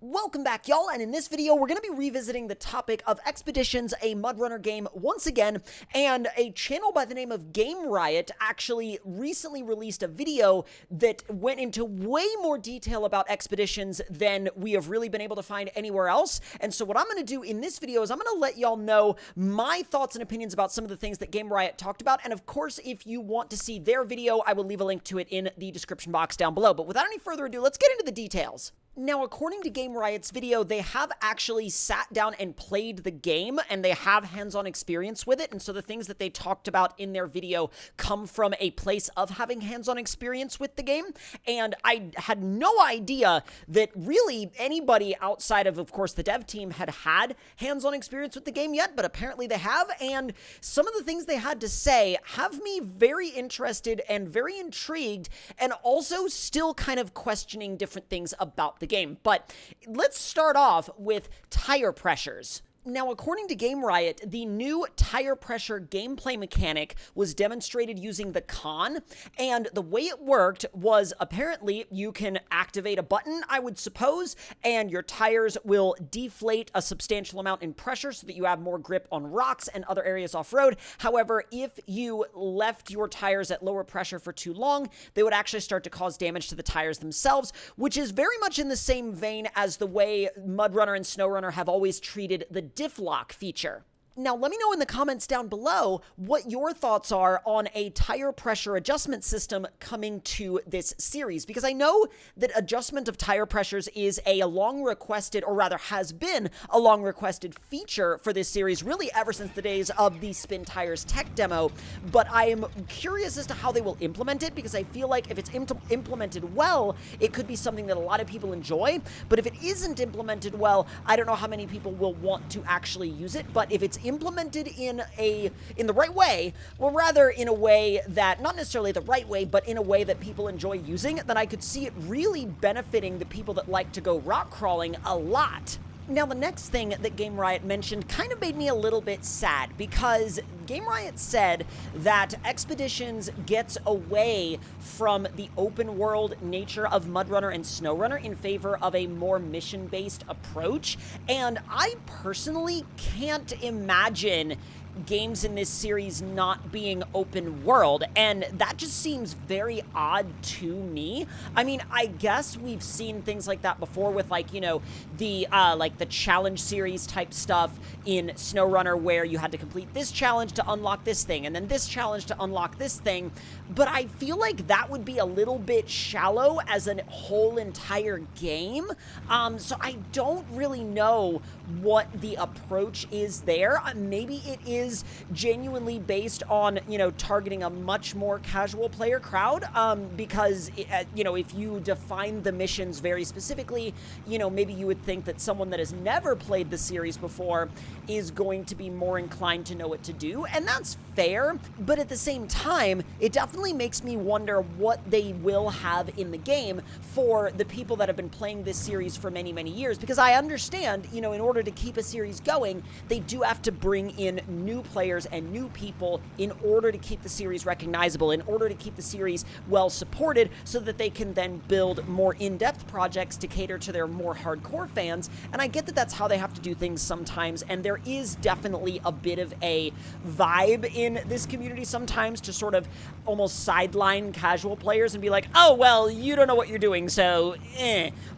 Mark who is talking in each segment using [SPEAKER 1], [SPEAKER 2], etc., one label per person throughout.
[SPEAKER 1] Welcome back, y'all, and in this video, we're going to be revisiting the topic of Expeditions, a MudRunner game once again, and a channel by the name of Game Riot actually recently released a video that went into way more detail about Expeditions than we have really been able to find anywhere else, and so what I'm going to do in this video is I'm going to let y'all know my thoughts and opinions about some of the things that Game Riot talked about, and of course, if you want to see their video, I will leave a link to it in the description box down below, but without any further ado, let's get into the details. Now, according to Game Riot's video, they have actually sat down and played the game, and they have hands-on experience with it, and so the things that they talked about in their video come from a place of having hands-on experience with the game, and I had no idea that really anybody outside of course, the dev team had hands-on experience with the game yet, but apparently they have, and some of the things they had to say have me very interested and very intrigued, and also still kind of questioning different things about the game. But let's start off with tire pressures. Now, according to Game Riot, the new tire pressure gameplay mechanic was demonstrated using the con, and the way it worked was apparently you can activate a button, I would suppose, and your tires will deflate a substantial amount in pressure so that you have more grip on rocks and other areas off-road. However, if you left your tires at lower pressure for too long, they would actually start to cause damage to the tires themselves, which is very much in the same vein as the way MudRunner and SnowRunner have always treated the diff lock feature. Now, let me know in the comments down below what your thoughts are on a tire pressure adjustment system coming to this series, because I know that adjustment of tire pressures is a long-requested, or rather has been a long-requested feature for this series, really ever since the days of the Spin Tires tech demo, but I am curious as to how they will implement it, because I feel like if it's implemented well, it could be something that a lot of people enjoy, but if it isn't implemented well, I don't know how many people will want to actually use it, but if it's implemented in the right way, or rather in a way that, not necessarily the right way, but in a way that people enjoy using, then I could see it really benefiting the people that like to go rock crawling a lot. Now, the next thing that Game Riot mentioned kind of made me a little bit sad, because Game Riot said that Expeditions gets away from the open world nature of MudRunner and SnowRunner in favor of a more mission-based approach, and I personally can't imagine games in this series not being open world, and that just seems very odd to me. I mean, I guess we've seen things like that before with, like, you know, the challenge series type stuff in SnowRunner, where you had to complete this challenge to unlock this thing, and then this challenge to unlock this thing, but I feel like that would be a little bit shallow as a whole entire game, so I don't really know what the approach is there. Maybe it is genuinely based on, you know, targeting a much more casual player crowd, because, you know, if you define the missions very specifically, you know, maybe you would think that someone that has never played the series before is going to be more inclined to know what to do, and that's fair, but at the same time, it definitely makes me wonder what they will have in the game for the people that have been playing this series for many, many years, because I understand, you know, in order to keep a series going, they do have to bring in new players and new people in order to keep the series recognizable, in order to keep the series well supported, so that they can then build more in-depth projects to cater to their more hardcore fans, and I get that that's how they have to do things sometimes, and there is definitely a bit of a vibe in this community sometimes to sort of almost sideline casual players and be like, oh, well, you don't know what you're doing, so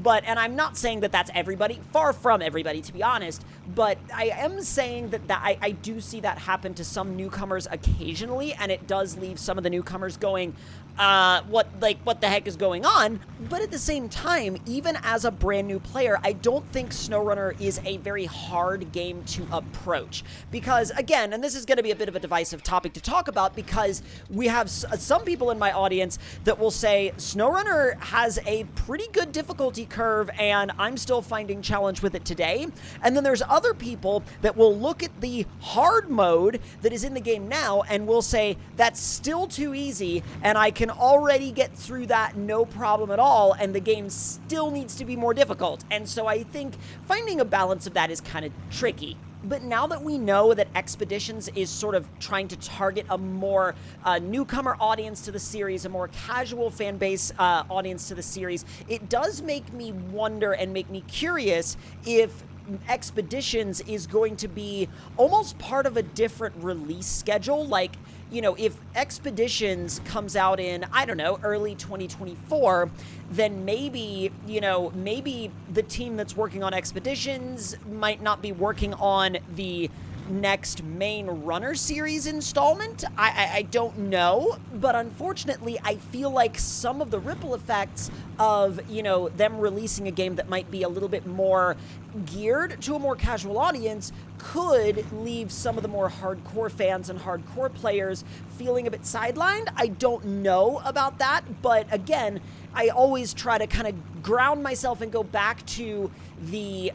[SPEAKER 1] But, and I'm not saying that that's everybody, far from everybody, to be honest, but I am saying that I do see that happen to some newcomers occasionally, and it does leave some of the newcomers going, what the heck is going on? But at the same time, even as a brand new player, I don't think SnowRunner is a very hard game to approach, because again, and this is going to be a bit of a divisive topic to talk about, because we have some people in my audience that will say SnowRunner has a pretty good difficulty curve, and I'm still finding challenge with it today, and then there's other people that will look at the hard mode that is in the game now and will say that's still too easy, and I can can already get through that no problem at all, and the game still needs to be more difficult. And so I think finding a balance of that is kind of tricky. But now that we know that Expeditions is sort of trying to target a more newcomer audience to the series, a more casual fan base audience to the series, it does make me wonder and make me curious if Expeditions is going to be almost part of a different release schedule. Like, you know, if Expeditions comes out in, I don't know, early 2024, then maybe, you know, maybe the team that's working on Expeditions might not be working on the next main Runner series installment. I don't know, but unfortunately I feel like some of the ripple effects of, you know, them releasing a game that might be a little bit more geared to a more casual audience could leave some of the more hardcore fans and hardcore players feeling a bit sidelined. I don't know about that, but again, I always try to kind of ground myself and go back to the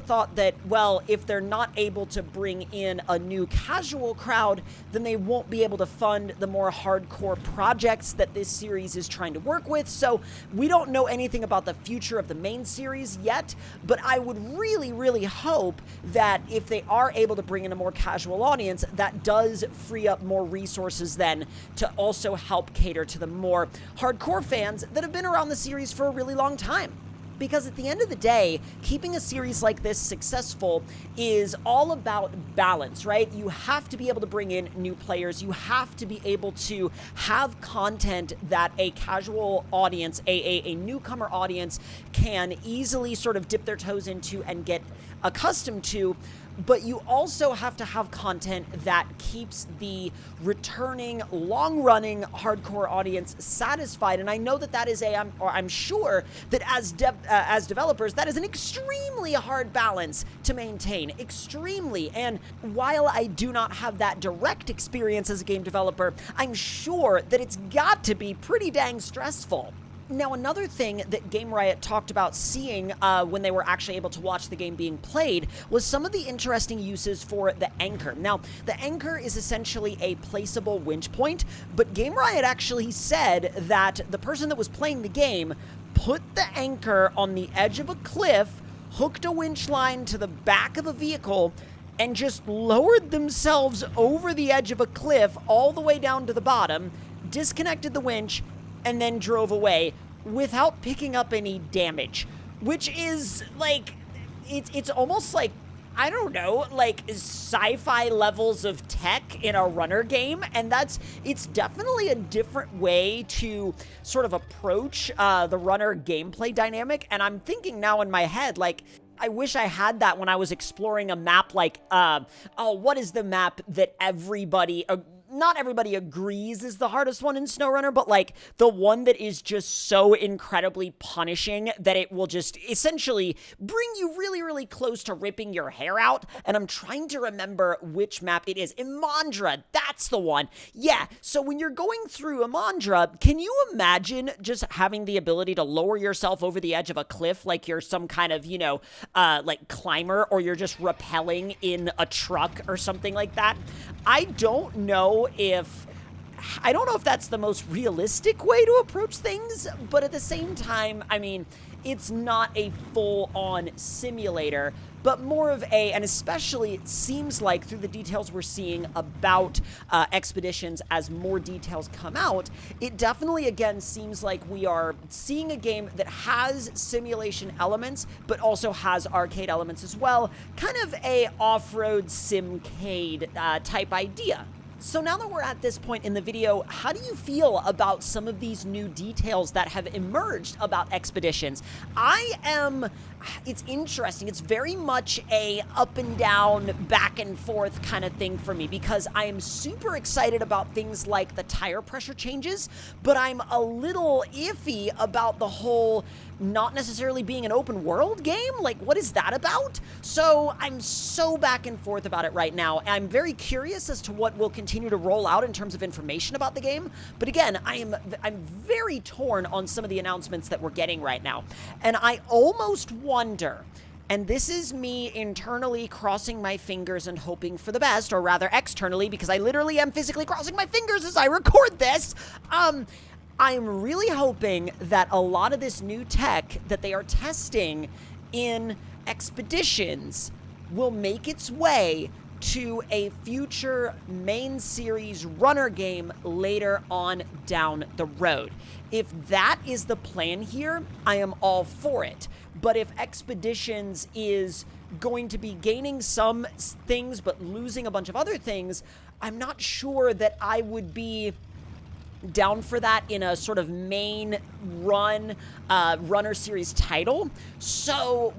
[SPEAKER 1] thought that, well, if they're not able to bring in a new casual crowd, then they won't be able to fund the more hardcore projects that this series is trying to work with. So we don't know anything about the future of the main series yet, but I would really, really hope that if they are able to bring in a more casual audience, that does free up more resources then to also help cater to the more hardcore fans that have been around the series for a really long time. Because at the end of the day, keeping a series like this successful is all about balance, right? You have to be able to bring in new players. You have to be able to have content that a casual audience, a newcomer audience can easily sort of dip their toes into and get accustomed to. But you also have to have content that keeps returning, long-running hardcore audience satisfied. And I know that that is I'm sure that as developers, that is an extremely hard balance to maintain, extremely. And while I do not have that direct experience as a game developer, I'm sure that it's got to be pretty dang stressful. Now, another thing that Game Riot talked about seeing when they were actually able to watch the game being played was some of the interesting uses for the anchor. Now, the anchor is essentially a placeable winch point, but Game Riot actually said that the person that was playing the game put the anchor on the edge of a cliff, hooked a winch line to the back of a vehicle, and just lowered themselves over the edge of a cliff all the way down to the bottom, disconnected the winch, and then drove away without picking up any damage, which is like, it's almost like, I don't know, like sci-fi levels of tech in a runner game. And it's definitely a different way to sort of approach the runner gameplay dynamic. And I'm thinking now in my head, like, I wish I had that when I was exploring a map like, what is the map that not everybody agrees is the hardest one in SnowRunner, but like the one that is just so incredibly punishing that it will just essentially bring you really, really close to ripping your hair out. And I'm trying to remember which map it is. Imandra, that's the one. Yeah, so when you're going through Imandra, can you imagine just having the ability to lower yourself over the edge of a cliff like you're some kind of, you know, like climber, or you're just rappelling in a truck or something like that? I don't know if that's the most realistic way to approach things, but at the same time, I mean, it's not a full-on simulator, but more of and especially it seems like through the details we're seeing about Expeditions as more details come out, it definitely again seems like we are seeing a game that has simulation elements, but also has arcade elements as well, kind of a off-road simcade type idea. So now that we're at this point in the video, how do you feel about some of these new details that have emerged about Expeditions? It's interesting. It's very much a up and down, back and forth kind of thing for me, because I am super excited about things like the tire pressure changes, but I'm a little iffy about the whole not necessarily being an open world game. Like, what is that about? So I'm so back and forth about it right now. I'm very curious as to what will continue to roll out in terms of information about the game. But again, I'm very torn on some of the announcements that we're getting right now. And I almost wonder And this is me internally crossing my fingers and hoping for the best, or rather externally, because I literally am physically crossing my fingers as I record this. I'm really hoping that a lot of this new tech that they are testing in Expeditions will make its way to a future main series runner game later on down the road. If that is the plan here, I am all for it. But if Expeditions is going to be gaining some things but losing a bunch of other things, I'm not sure that I would be down for that in a sort of main runner series title. So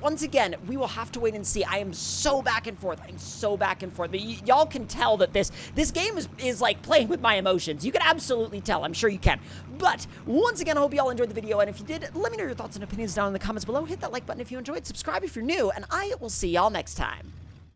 [SPEAKER 1] once again, we will have to wait and see. I am so back and forth. But y'all can tell that this game is like playing with my emotions. You can absolutely tell. I'm sure you can. But once again, I hope y'all enjoyed the video. And if you did, let me know your thoughts and opinions down in the comments below. Hit that like button if you enjoyed. Subscribe if you're new. And I will see y'all next time.